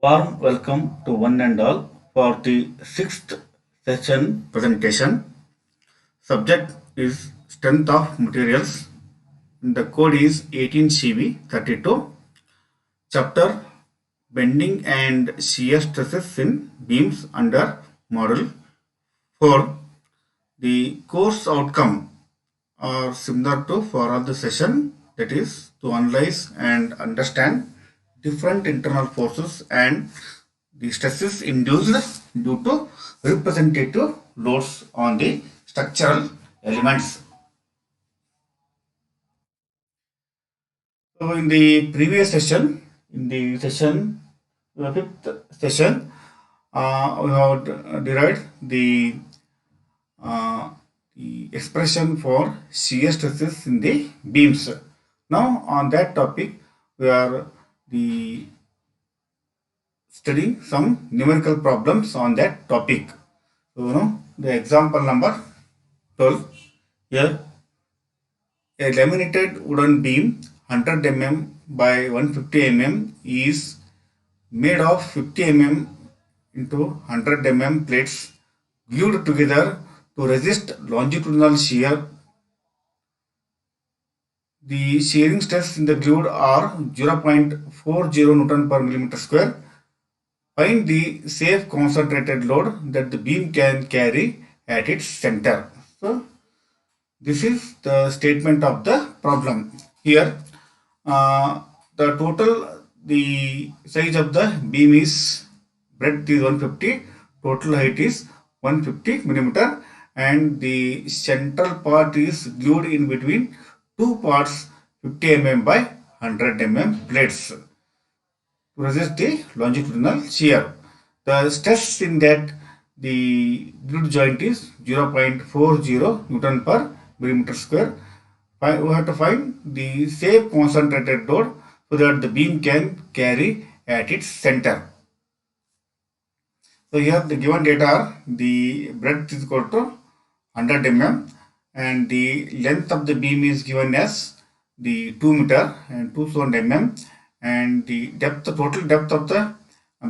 Warm welcome to one and all for the sixth session presentation. Subject is strength of materials. The code is 18CB32. Chapter bending and shear stresses in beams under model 4. The course outcome are similar to for all the session, that is to analyze and understand different internal forces and the stresses induced due to representative loads on the structural elements. So in the previous session, the fifth session, we have derived the expression for shear stresses in the beams. Now on that topic, we are the studying some numerical problems on that topic. So the example number 12 here. A laminated wooden beam 100 mm by 150 mm is made of 50 mm into 100 mm plates glued together to resist longitudinal shear. The shearing stress in the glued are 0.40 Newton per millimeter square. Find the safe concentrated load that the beam can carry at its center. So this is the statement of the problem. Here the size of the beam is, breadth is 150, total height is 150 millimeter, and the central part is glued in between two parts 50 mm by 100 mm plates to resist the longitudinal shear. The stress in that the glued joint is 0.40 Newton per millimeter square. We have to find the safe concentrated load so that the beam can carry at its center. So here the given data are the breadth is equal to 100 mm and the length of the beam is given as the 2 meter and 2,000 mm, and the total depth of the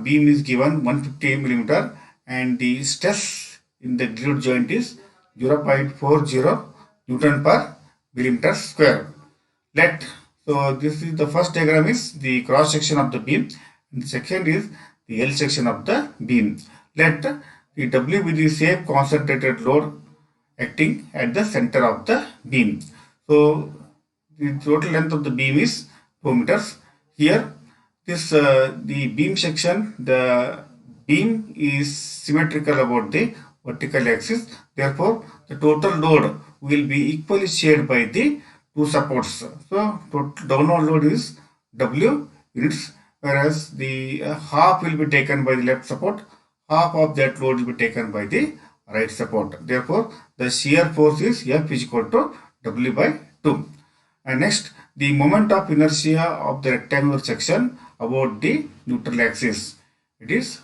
beam is given 150 millimeter, and the stress in the glued joint is 0.40 Newton per millimeter square. So this is the first diagram is the cross section of the beam, and the second is the L section of the beam. Let the W be the safe concentrated load acting at the center of the beam. So the total length of the beam is 2 meters. Here the beam section, the beam is symmetrical about the vertical axis. Therefore, the total load will be equally shared by the two supports. So total downward load is W units, whereas the half will be taken by the left support, half of that load will be taken by the right support. Therefore, the shear force is F is equal to W by 2. And next, the moment of inertia of the rectangular section about the neutral axis. It is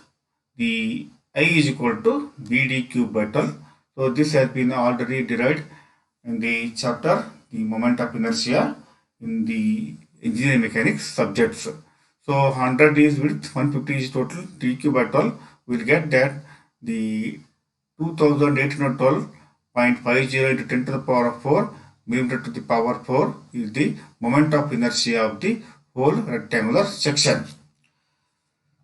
the I is equal to BD cube by 12. So this has been already derived in the chapter, the moment of inertia in the engineering mechanics subjects. So 100 is width, 150 is total, D cube by 12. We will get that the 2812.50 into 10 to the power of 4 millimeter to the power 4 is the moment of inertia of the whole rectangular section.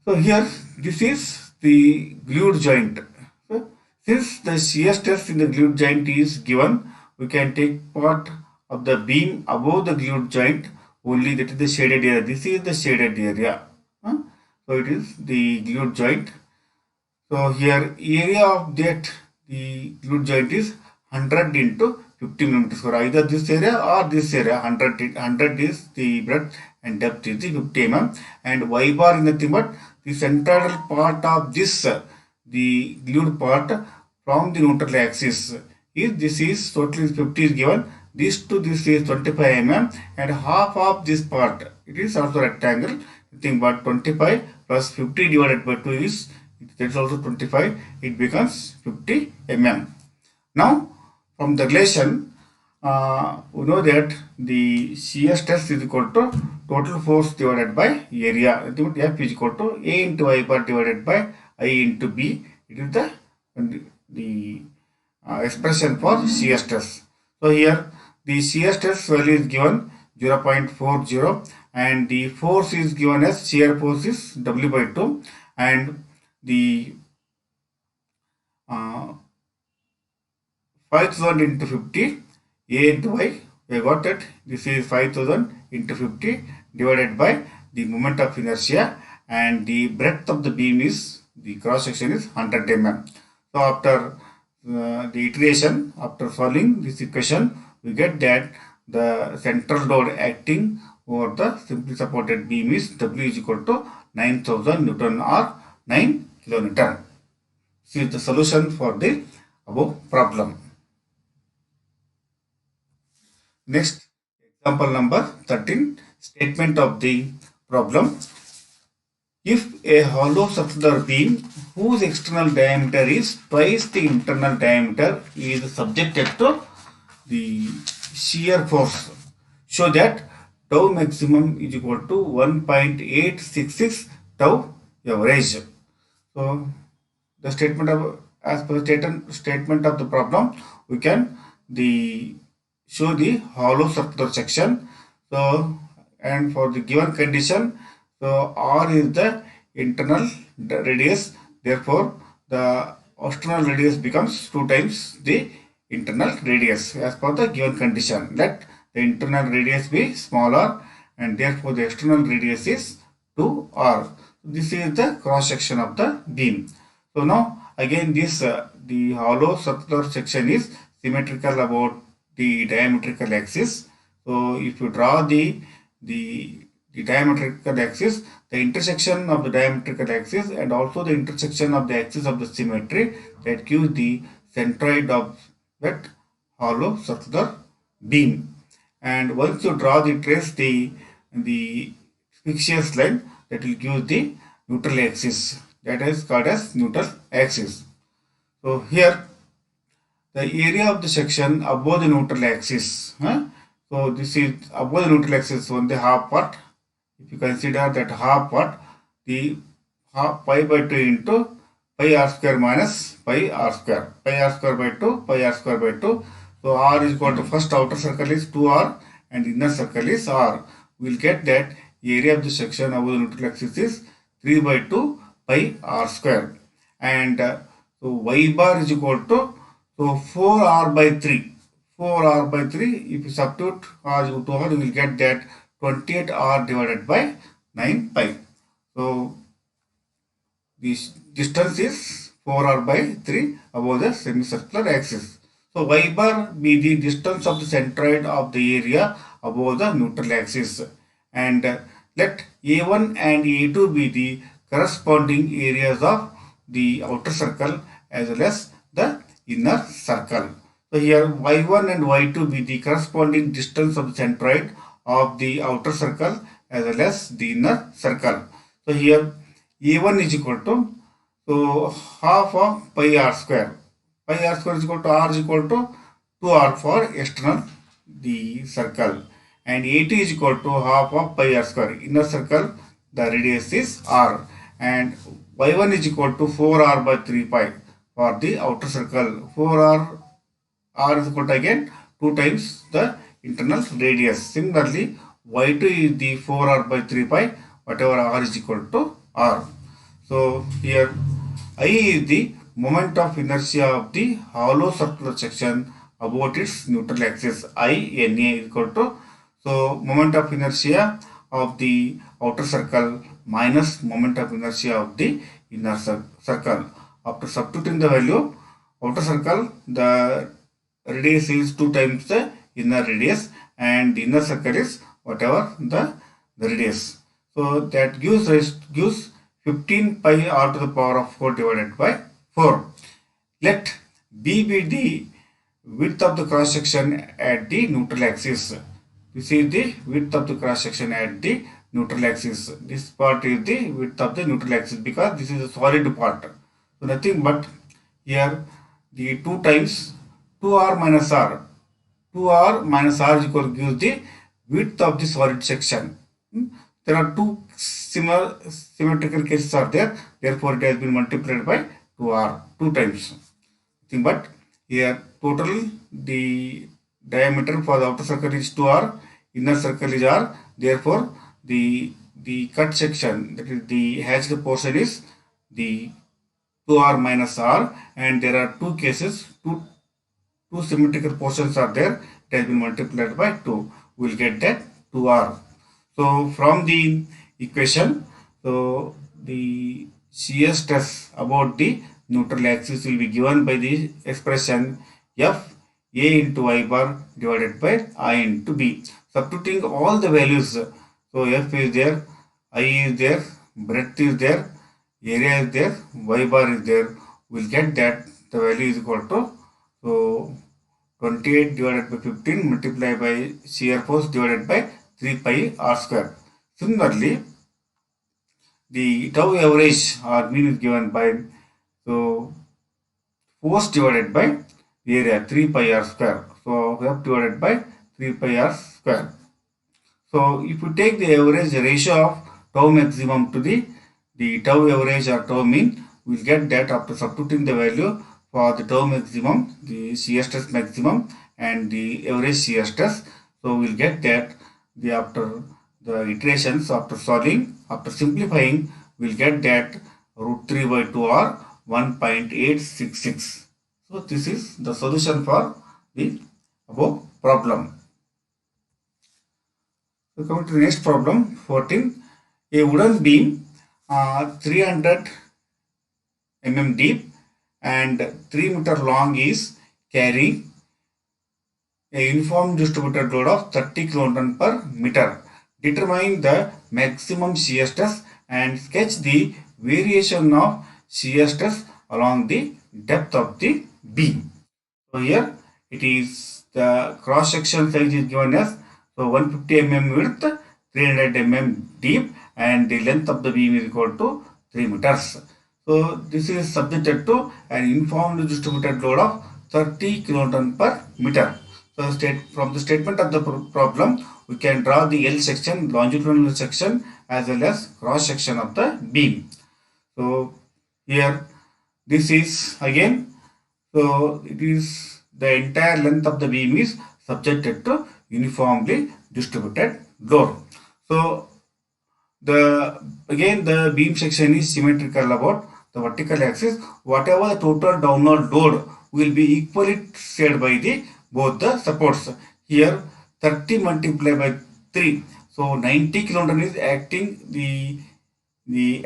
So here this is the glued joint. So since the shear stress in the glued joint is given, we can take part of the beam above the glued joint only, that is the shaded area. This is the shaded area. So it is the glued joint. So here area of that the glued joint is 100 into 50 millimeters square. Either this area or this area. 100 is the breadth and depth is the 50 mm, and y bar is nothing but the central part of this the glued part from the neutral axis. This is totally 50 is given. This to this is 25 mm, and half of this part, it is also rectangle, nothing but 25 plus 50 divided by 2 is, that is also 25, it becomes 50 mm. Now from the relation, we know that the shear stress is equal to total force divided by area. F is equal to A into I bar divided by I into B. It is the expression for shear stress. So here the shear stress value is given 0.40 and the force is given as shear force is W by 2 and the 5000 into 50 A into Y, we got it. This is 5000 into 50 divided by the moment of inertia and the breadth of the beam is, the cross section is 100 mm. So after the iteration, after solving this equation, we get that the central load acting over the simply supported beam is W is equal to 9000 Newton or 9 kilonewton. This is the solution for the above problem. Next, example number 13, statement of the problem. If a hollow circular beam whose external diameter is twice the internal diameter is subjected to the shear force, show that tau maximum is equal to 1.866 tau average. So the statement of, as per statement of the problem, we can show the hollow circular section. So and for the given condition, so R is the internal radius, therefore the external radius becomes 2 times the internal radius as per the given condition. Let the internal radius be smaller and therefore the external radius is 2R. This is the cross section of the beam. So now again this the hollow circular section is symmetrical about the diametrical axis. So if you draw the diametrical axis, the intersection of the diametrical axis and also the intersection of the axis of the symmetry, that gives the centroid of that hollow circular beam. And once you draw the trace the fixation line, that will give the neutral axis, that is called as neutral axis. So here the area of the section above the neutral axis. So this is above the neutral axis on the half part. If you consider that half part, the half pi by 2 into pi r square minus pi r square. Pi r square by 2, pi r square by 2. So r is equal to, first outer circle is 2r and inner circle is r. We will get that area of the section above the neutral axis is 3 by 2 pi r square. And so y bar is equal to, so 4r by 3. 4r by 3, if you substitute r to r, you will get that 28r divided by 9 pi. So this distance is 4r by 3 above the semicircular axis. So y bar be the distance of the centroid of the area above the neutral axis. And let A1 and A2 be the corresponding areas of the outer circle as well as the inner circle. So here y1 and y2 be the corresponding distance of the centroid of the outer circle as well as the inner circle. So here A1 is equal to, so half of pi r square. Pi r square is equal to r is equal to 2r for external the circle, and A2 is equal to half of pi r square. Inner circle the radius is r, and y1 is equal to 4r by 3 pi for the outer circle. 4r, r is equal to again 2 times the internal radius. Similarly, y2 is the 4r by 3 pi, whatever r is equal to r. So here I is the moment of inertia of the hollow circular section about its neutral axis. I NA is equal to, so moment of inertia of the outer circle minus moment of inertia of the inner circle. After substituting the value, outer circle the radius is 2 times the inner radius and the inner circle is whatever the radius. So that gives 15 pi r to the power of 4 divided by 4. Let B be the width of the cross section at the neutral axis. This is the width of the cross section at the neutral axis. This part is the width of the neutral axis because this is a solid part. So nothing but here the 2 times 2r minus r. 2r minus r is equal gives the width of the solid section. There are two symmetrical cases are there. Therefore, it has been multiplied by 2r two times. But here total the diameter for the outer circle is 2r, inner circle is r. Therefore, the cut section, that is the hatched portion, is the 2r minus r, and there are two cases, two symmetrical portions are there. It has been multiplied by 2. We will get that 2r. So from the equation, so the shear stress about the neutral axis will be given by the expression F A into I bar divided by I into B. Substituting all the values, so F is there, I is there, breadth is there, area is there, Y bar is there. We'll get that the value is equal to, so 28 divided by 15 multiplied by shear force divided by 3 pi r square. Similarly, the tau average or mean is given by, so force divided by area 3 pi r square. So F divided by 3 pi r square. So if you take the average ratio of tau maximum to the tau average or tau mean, we will get that after substituting the value for the tau maximum, the shear stress maximum and the average shear stress. So we will get that the after the iterations, after solving, after simplifying, we will get that root 3 by 2 or 1.866. So this is the solution for the above problem. So coming to the next problem, 14. A wooden beam 300 mm deep and 3 meter long is carrying a uniform distributed load of 30 kN per meter. Determine the maximum shear stress and sketch the variation of shear stress along the depth of the beam. So here it is the cross section size is given as, so 150 mm width, 300 mm deep, and the length of the beam is equal to 3 meters. So this is subjected to an uniformly distributed load of 30 kilonewton per meter. So from the statement of the problem, we can draw the L section, longitudinal section, as well as cross section of the beam. So here this is again, so it is the entire length of the beam is subjected to uniformly distributed load. So the beam section is symmetrical about the vertical axis. Whatever the total downward load will be equally shared by the both the supports. Here 30 multiplied by 3, so 90 kilonewton is acting the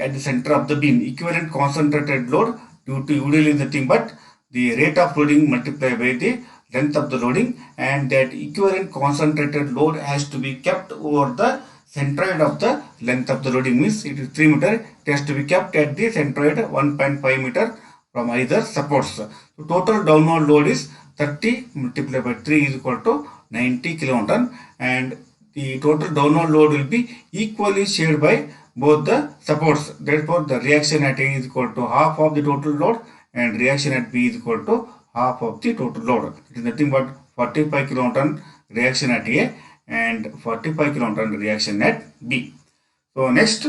at the center of the beam. Equivalent concentrated load due to UDL is nothing but the rate of loading multiplied by the length of the loading, and that equivalent concentrated load has to be kept over the centroid of the length of the loading, means it is 3 meter. It has to be kept at the centroid 1.5 meter from either supports. So total downward load is 30 multiplied by 3 is equal to 90 kilonewton, and the total downward load will be equally shared by both the supports. Therefore, the reaction at A is equal to half of the total load and reaction at B is equal to half of the total load. It is nothing but 45 kilonewton reaction at A and 45 kilonewton reaction at B. So next,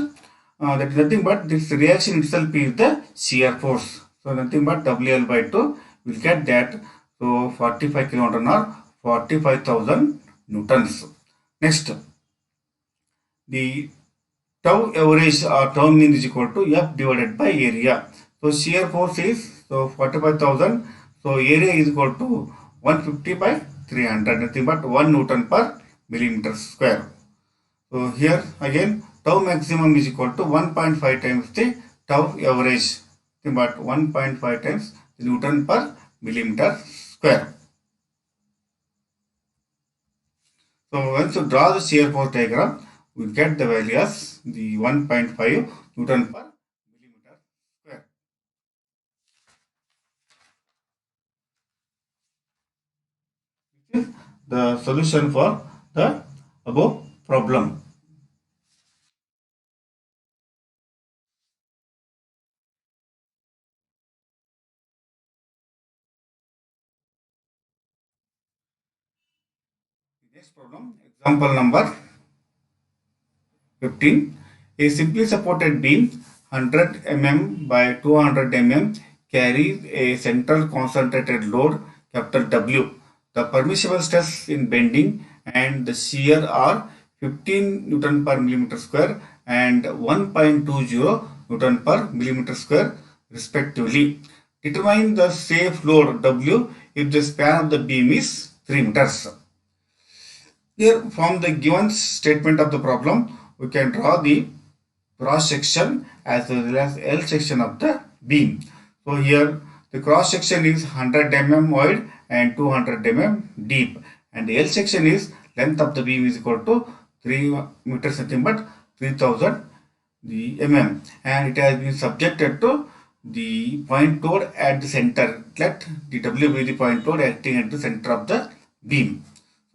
that is nothing but this reaction itself is the shear force. So nothing but WL by 2 will get that. So 45 kilonewton or 45,000 newtons. Next, the tau average or tau mean is equal to F divided by area. So shear force is, so 45,000. So area is equal to 150 by 300, nothing but 1 Newton per millimeter square. So here again tau maximum is equal to 1.5 times the tau average, nothing but 1.5 times the Newton per millimeter square. So once you draw the shear force diagram, we will get the value as the 1.5 Newton per millimeter square. This is the solution for the above problem. Next problem, example number 15. A simply supported beam 100 mm by 200 mm carries a central concentrated load capital W. The permissible stress in bending and the shear are 15 Newton per millimeter square and 1.20 Newton per millimeter square respectively. Determine the safe load W if the span of the beam is 3 meters. Here, from the given statement of the problem, we can draw the cross section as well as L section of the beam. So here the cross section is 100 mm wide and 200 mm deep, and the L section is length of the beam is equal to 3 meters nothing but 3000 mm, and it has been subjected to the point load at the center. Let the W be the point load acting at the center of the beam.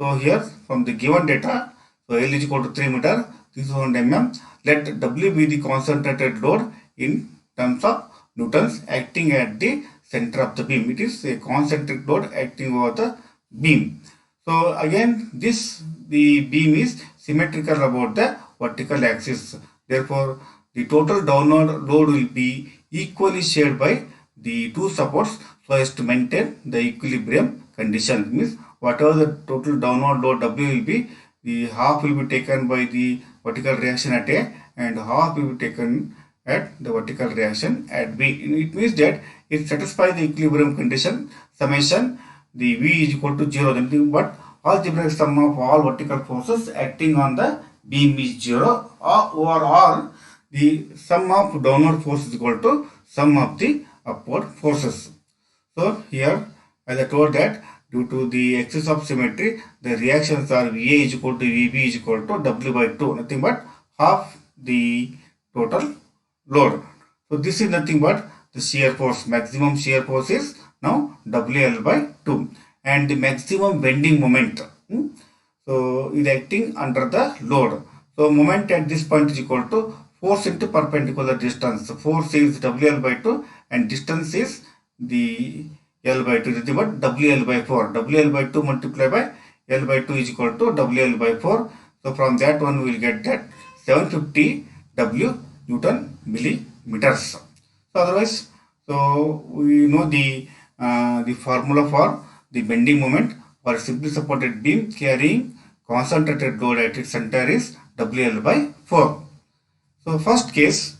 So here from the given data, so L is equal to 3 meter, 3000 mm. Let W be the concentrated load in terms of newtons acting at the center of the beam. It is a concentric load acting over the beam. So again, the beam is symmetrical about the vertical axis. Therefore, the total downward load will be equally shared by the two supports so as to maintain the equilibrium condition. Means whatever the total downward load W will be, the half will be taken by the vertical reaction at A and half will be taken at the vertical reaction at B. It means that it satisfies the equilibrium condition summation, the V is equal to 0, but algebraic sum of all vertical forces acting on the beam is 0, or the sum of downward force is equal to sum of the upward forces. So here, as I told that due to the excess of symmetry, the reactions are VA is equal to VB is equal to W by 2, nothing but half the total load. So this is nothing but the shear force. Maximum shear force is now WL by 2, and the maximum bending moment so is acting under the load. So moment at this point is equal to force into perpendicular distance. Force is WL by 2 and distance is the L by 2, nothing but WL by 4. WL by 2 multiplied by L by 2 is equal to WL by 4. So from that one we will get that 750 W Newton millimeters. So otherwise, so we know the formula for the bending moment for a simply supported beam carrying concentrated load at its center is WL by 4. So first case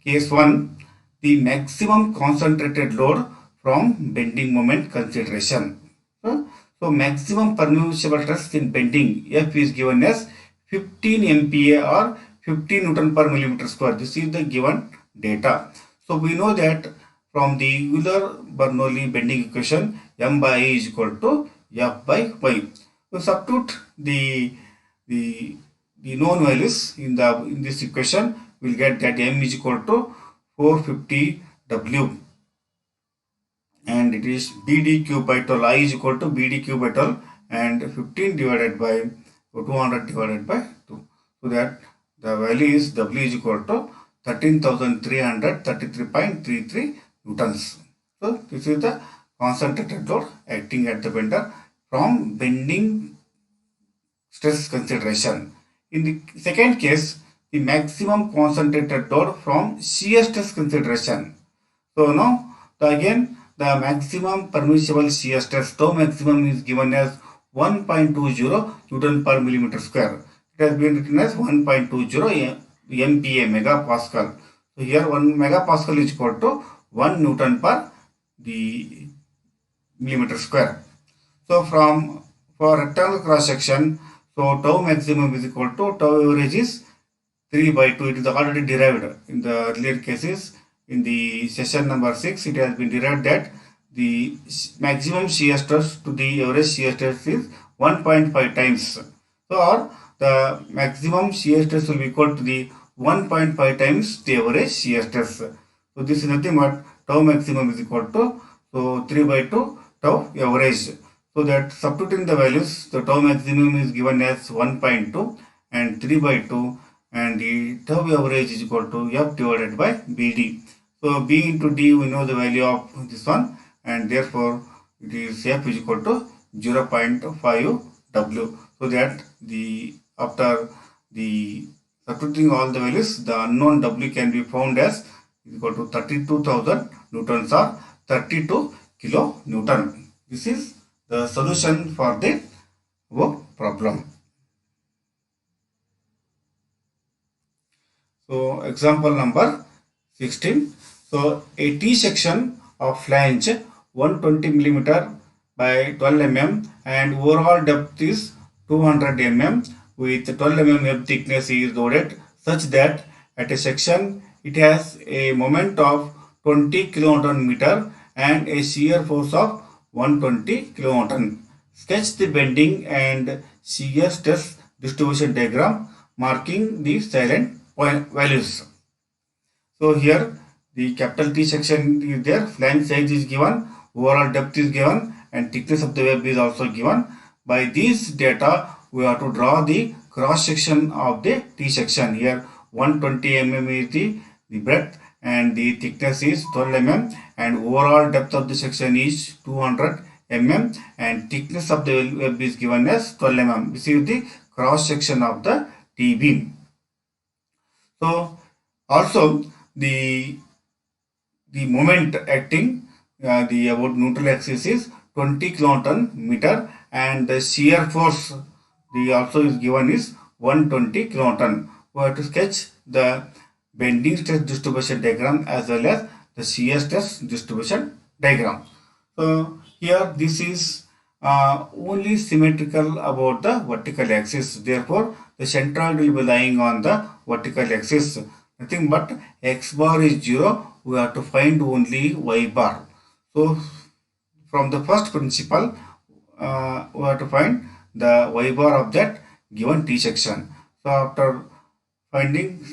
1, the maximum concentrated load from bending moment consideration. So maximum permissible stress in bending F is given as 15 MPa or 15 Newton per millimeter square. This is the given data. So we know that from the Euler-Bernoulli bending equation, M by A is equal to F by Y. So substitute the known values in this equation. We'll get that M is equal to 450 W, and it is BD cube by 12. I is equal to BD cube by 12 and 15 divided by 200 divided by 2. So that the value is W is equal to 13,333.33 newtons. So this is the concentrated load acting at the bender from bending stress consideration. In the second case, the maximum concentrated load from shear stress consideration. So now again the maximum permissible shear stress, tau maximum, is given as 1.20 Newton per millimeter square. It has been written as 1.20 MPa, megapascal. So here 1 megapascal is equal to 1 Newton per the millimeter square. So for rectangular cross section, so tau maximum is equal to tau average is 3 by 2. It is already derived in the earlier cases. In the session number 6, it has been derived that the maximum shear stress to the average shear stress is 1.5 times. So or the maximum shear stress will be equal to the 1.5 times the average shear stress. So this is nothing but tau maximum is equal to 3 by 2 tau average. So that substituting the values, the tau maximum is given as 1.2 and 3 by 2, and the tau average is equal to F divided by BD. So B into D, we know the value of this one, and therefore it is F is equal to 0.5 W. so that the after the substituting all the values, the unknown W can be found as equal to 32,000 newtons or 32 kilo Newton. This is the solution for the problem. So example number 16. So a T section of flange 120 millimeter by 12 mm and overall depth is 200 mm with 12 mm web thickness is loaded such that at a section it has a moment of 20 kilonewton meter and a shear force of 120 kilonewton. Sketch the bending and shear stress distribution diagram marking the silent point values. So here the capital T section is there, flange size is given, overall depth is given and thickness of the web is also given. By these data we have to draw the cross section of the T section. Here 120 mm is the breadth and the thickness is 12 mm and overall depth of the section is 200 mm and thickness of the web is given as 12 mm. This is the cross section of the T beam. So also the moment acting the about neutral axis is 20 kilonewton meter and the shear force the also is given is 120 kilonewton. We have to sketch the bending stress distribution diagram as well as the shear stress distribution diagram. So here this is only symmetrical about the vertical axis. Therefore, the centroid will be lying on the vertical axis. Nothing but x bar is 0. We have to find only y bar. So from the first principle, we have to find the y bar of that given T section. So after finding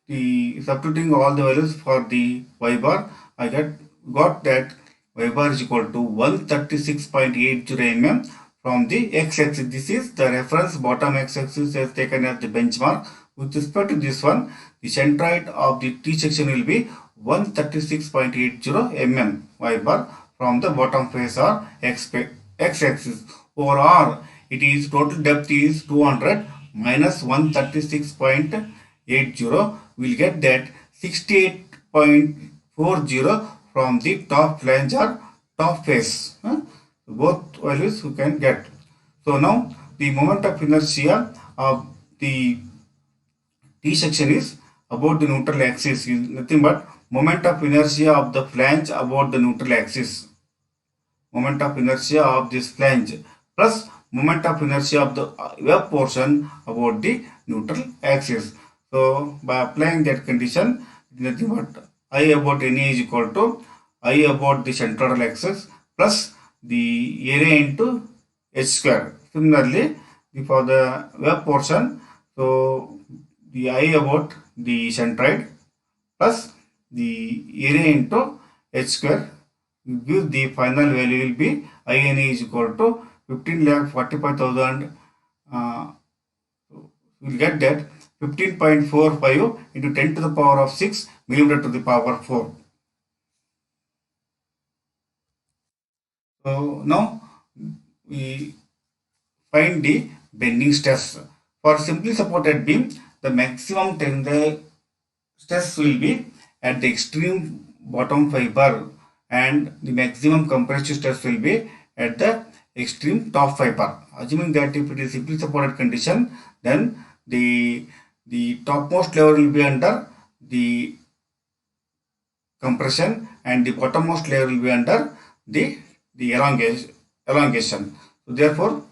the substituting all the values for the y bar, I got that y bar is equal to 136.80 mm from the x-axis. This is the reference bottom x-axis as taken as the benchmark. With respect to this one, the centroid of the T section will be 136.80 mm y bar from the bottom face or x-axis. Over R, it is total depth is 200 minus 136.80. We'll get that 68.40 from the top flange or top face. Both values you can get. So now the moment of inertia of the T section is about the neutral axis is nothing but moment of inertia of the flange about the neutral axis. Moment of inertia of this flange plus moment of inertia of the web portion about the neutral axis. So by applying that condition, nothing but I about NA is equal to I about the central axis plus the area into h square. Similarly, for the web portion, so the I about the centroid plus the area into h square gives the final value will be INA is equal to 15,45,000. We'll get that 15.45 into 10 to the power of 6 millimeter to the power 4. So now we find the bending stress. For simply supported beam, the maximum tensile stress will be at the extreme bottom fiber and the maximum compressive stress will be at the extreme top fiber. Assuming that if it is simply supported condition, then the topmost level will be under the compression and the bottommost layer will be under the elongation. So therefore,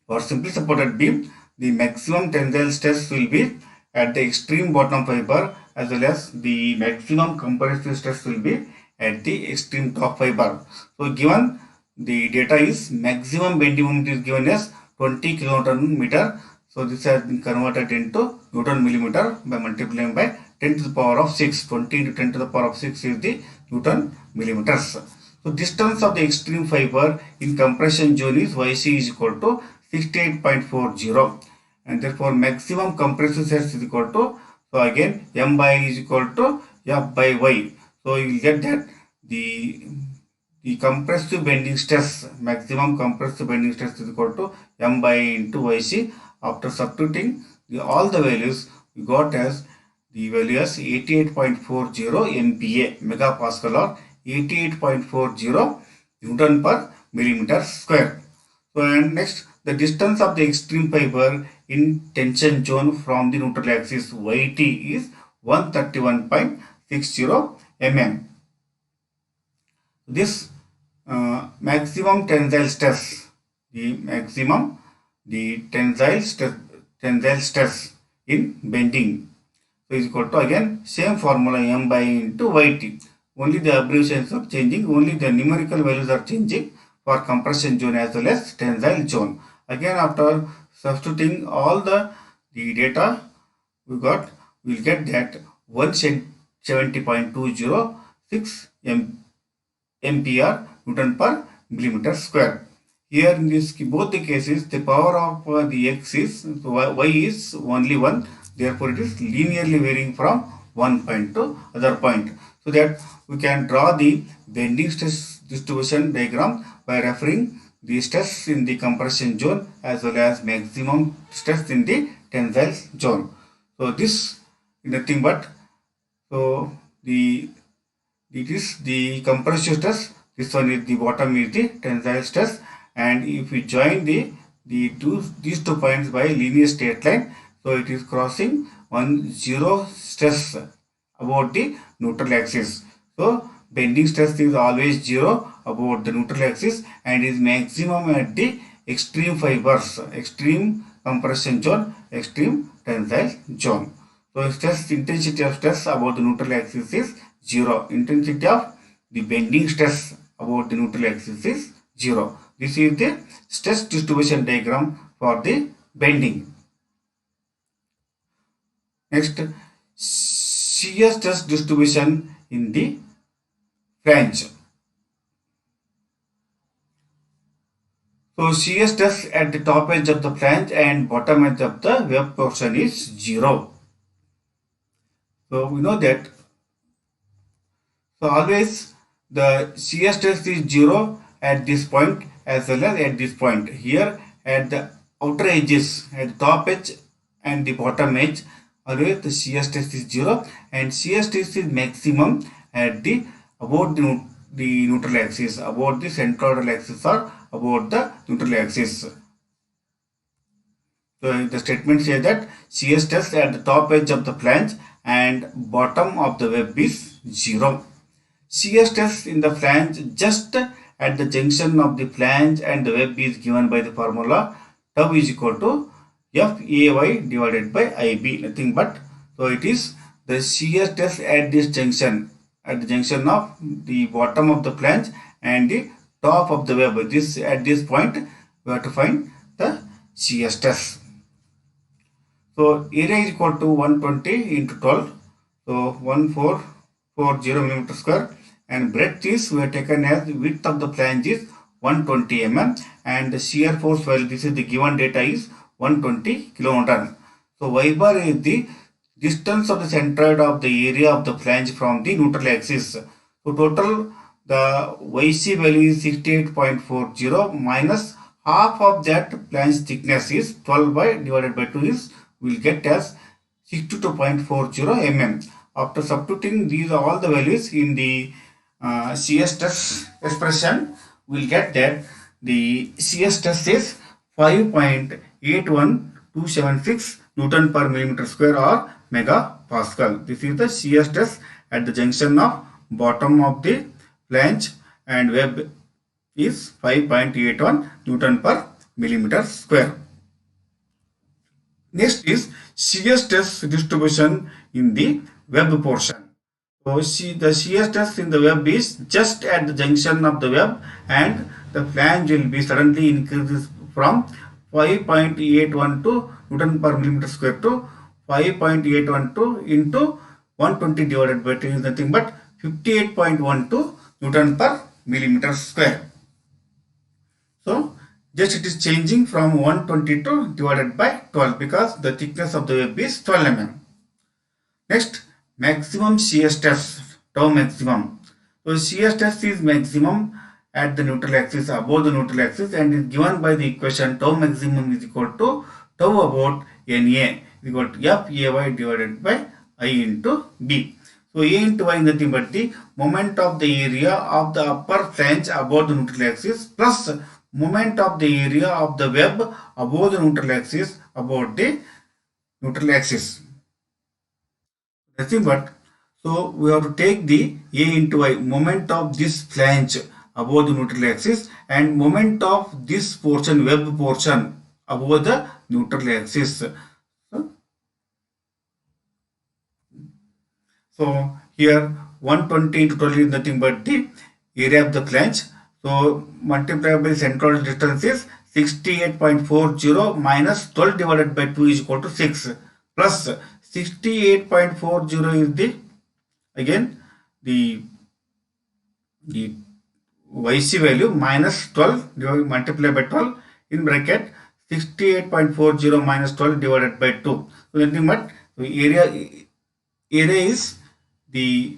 for simply supported beam, the maximum tensile stress will be at the extreme bottom fiber as well as the maximum compressive stress will be at the extreme top fiber. So given the data is maximum bending moment is given as 20 kilonewton meter. So this has been converted into Newton millimeter by multiplying by 10 to the power of 6. 20 into 10 to the power of 6 is the Newton millimeters. So distance of the extreme fiber in compression zone is YC is equal to 68.40 and therefore maximum compressive stress is equal to, so again M by I is equal to F by Y. So you will get that the the compressive bending stress, maximum compressive bending stress is equal to M by into YC. After substituting all the values, we got as the value as 88.40 MPa megapascal or 88.40 Newton per millimeter square. So and next, the distance of the extreme fiber in tension zone from the neutral axis YT is 131.60 mm. This maximum tensile stress, the tensile stress in bending. So is equal to again same formula M by into YT. Only the abbreviations are changing, only the numerical values are changing for compression zone as well as tensile zone. Again, after substituting all the data, we'll get that 170.206 MPR Newton per millimeter square. Here in this both the cases, the power of the x is y is only 1. Therefore, it is linearly varying from one point to other point. So that we can draw the bending stress distribution diagram by referring the stress in the compression zone as well as maximum stress in the tensile zone. So this is nothing but it is the compressive stress. This one is the bottom is the tensile stress, and if we join these two points by linear straight line, so it is crossing one zero stress about the neutral axis. So bending stress is always zero about the neutral axis and is maximum at the extreme fibers, extreme compression zone, extreme tensile zone. So intensity of stress about the neutral axis is 0. Intensity of the bending stress about the neutral axis is 0. This is the stress distribution diagram for the bending. Next, shear stress distribution in the flange. So shear stress at the top edge of the flange and bottom edge of the web portion is 0. So we know that. So always the shear stress is 0 at this point as well as at this point. Here at the outer edges, at the top edge and the bottom edge, always the shear stress is 0, and shear stress is maximum at the about the neutral axis, about the centroidal axis or about the neutral axis. So the statement says that shear stress at the top edge of the flange and bottom of the web is 0. Shear stress in the flange just at the junction of the flange and the web is given by the formula tau is equal to FAY divided by IB, nothing but. So it is the shear stress at this junction, at the junction of the bottom of the flange and the top of the web. This at this point we have to find the shear stress. So area is equal to 120 into 12, so 1440 millimeter square, and breadth is we have taken as width of the flange is 120 mm and the shear force value, this is the given data, is 120 kilonewton. So y bar is the distance of the centroid of the area of the flange from the neutral axis. So total the YC value is 68.40 minus half of that flange thickness is 12 by divided by 2 is will get as 62.40 mm. After substituting these all the values in the shear stress expression, we will get that the shear stress is 5.81276 Newton per millimeter square or megapascal. This is the shear stress at the junction of bottom of the flange and web is 5.81 Newton per millimeter square. Next is shear stress distribution in the web portion. So the shear stress in the web is just at the junction of the web and the flange will be suddenly increases from 5.812 Newton per millimeter square to 5.812 into 120 divided by 2 is nothing but 58.12 Newton per millimeter square. So just it is changing from 122 divided by 12 because the thickness of the web is 12 mm. Next, maximum shear stress, tau maximum. So shear stress is maximum at the neutral axis, above the neutral axis, and is given by the equation tau maximum is equal to tau about Na is equal to F-A-Y divided by I into B. So A into Y is nothing but the moment of the area of the upper flange above the neutral axis plus moment of the area of the web above the neutral axis about the neutral axis. Nothing but, so we have to take the A into Y, moment of this flange above the neutral axis and moment of this portion, web portion above the neutral axis. So here 120 into 12 is nothing but the area of the flange. So multiplied by central distance is 68.40 minus 12 divided by 2 is equal to 6 plus 68.40 is the again the YC value minus 12 multiplied by 12 in bracket 68.40 minus 12 divided by 2. So nothing but area is the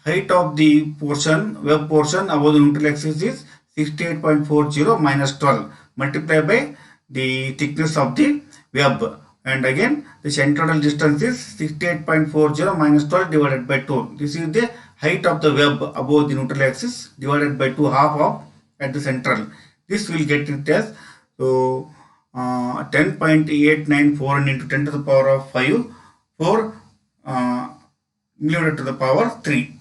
height of the portion, web portion above the neutral axis is 68.40 minus 12 multiplied by the thickness of the web, and again the central distance is 68.40 minus 12 divided by 2. This is the height of the web above the neutral axis divided by 2, half of at the central. This will get it as so 10.894 into 10 to the power of 5 for millimeter to the power 3.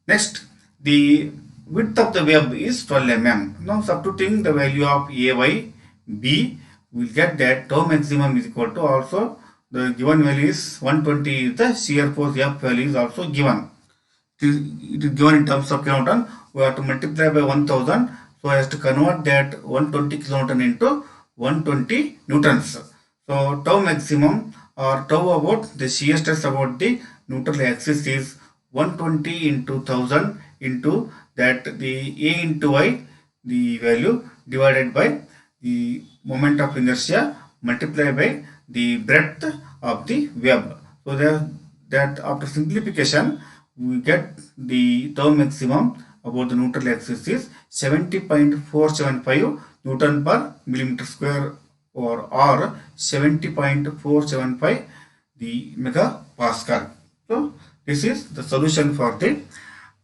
Next, the width of the web is 12 mm. Now substituting the value of AY, B, we will get that tau maximum is equal to also the given value is 120 is the shear force F value is also given. It is given in terms of kilonewton. We have to multiply by 1000 so as to convert that 120 kilonewton into 120 newtons. So tau maximum or tau about the shear stress about the neutral axis is 120 into 1000 into that the A into Y, the value divided by the moment of inertia multiplied by the breadth of the web. So that after simplification we get the tau maximum about the neutral axis is 70.475 Newton per millimeter square or 70.475 the megapascal. So this is the solution for the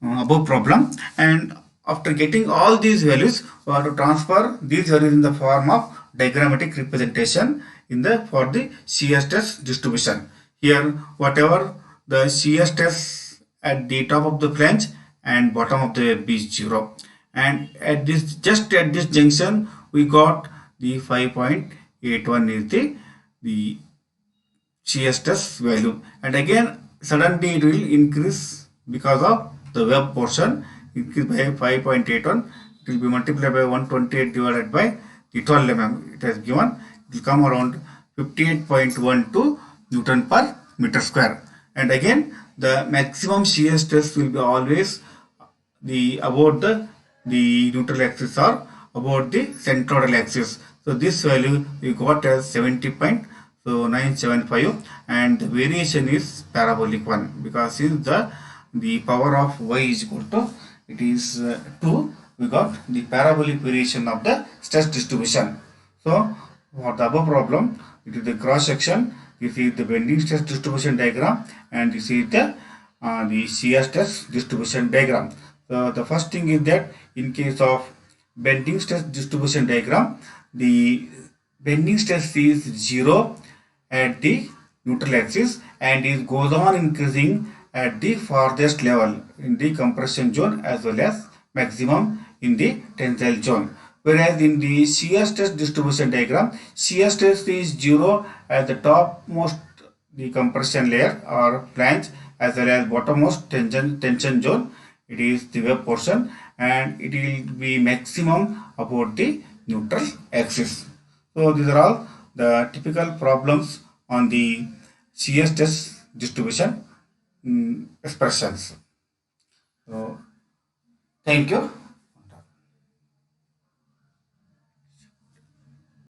above problem, and after getting all these values we have to transfer these values in the form of diagrammatic representation in the for the shear stress distribution. Here whatever the shear stress at the top of the flange and bottom of the web is 0, and at this just at this junction we got the 5.81 is the shear stress value, and again suddenly it will increase because of the web portion increase by 5.81. It will be multiplied by 128 divided by the 12 mm. It has given, it will come around 58.12 Newton per meter square, and again the maximum shear stress will be always the about the neutral axis or about the centroidal axis. So this value we got as 70.975, and the variation is parabolic one because since the power of y is equal to it is 2, we got the parabolic variation of the stress distribution. So for the above problem, it is the cross section. This is the bending stress distribution diagram, and this is the shear stress distribution diagram. So the first thing is that in case of bending stress distribution diagram, the bending stress is 0 at the neutral axis and it goes on increasing at the farthest level in the compression zone as well as maximum in the tensile zone. Whereas in the shear stress distribution diagram, shear stress is 0 at the topmost the compression layer or flange as well as bottommost tension zone. It is the web portion, and it will be maximum about the neutral axis. So these are all the typical problems on the shear stress distribution expressions. So thank you.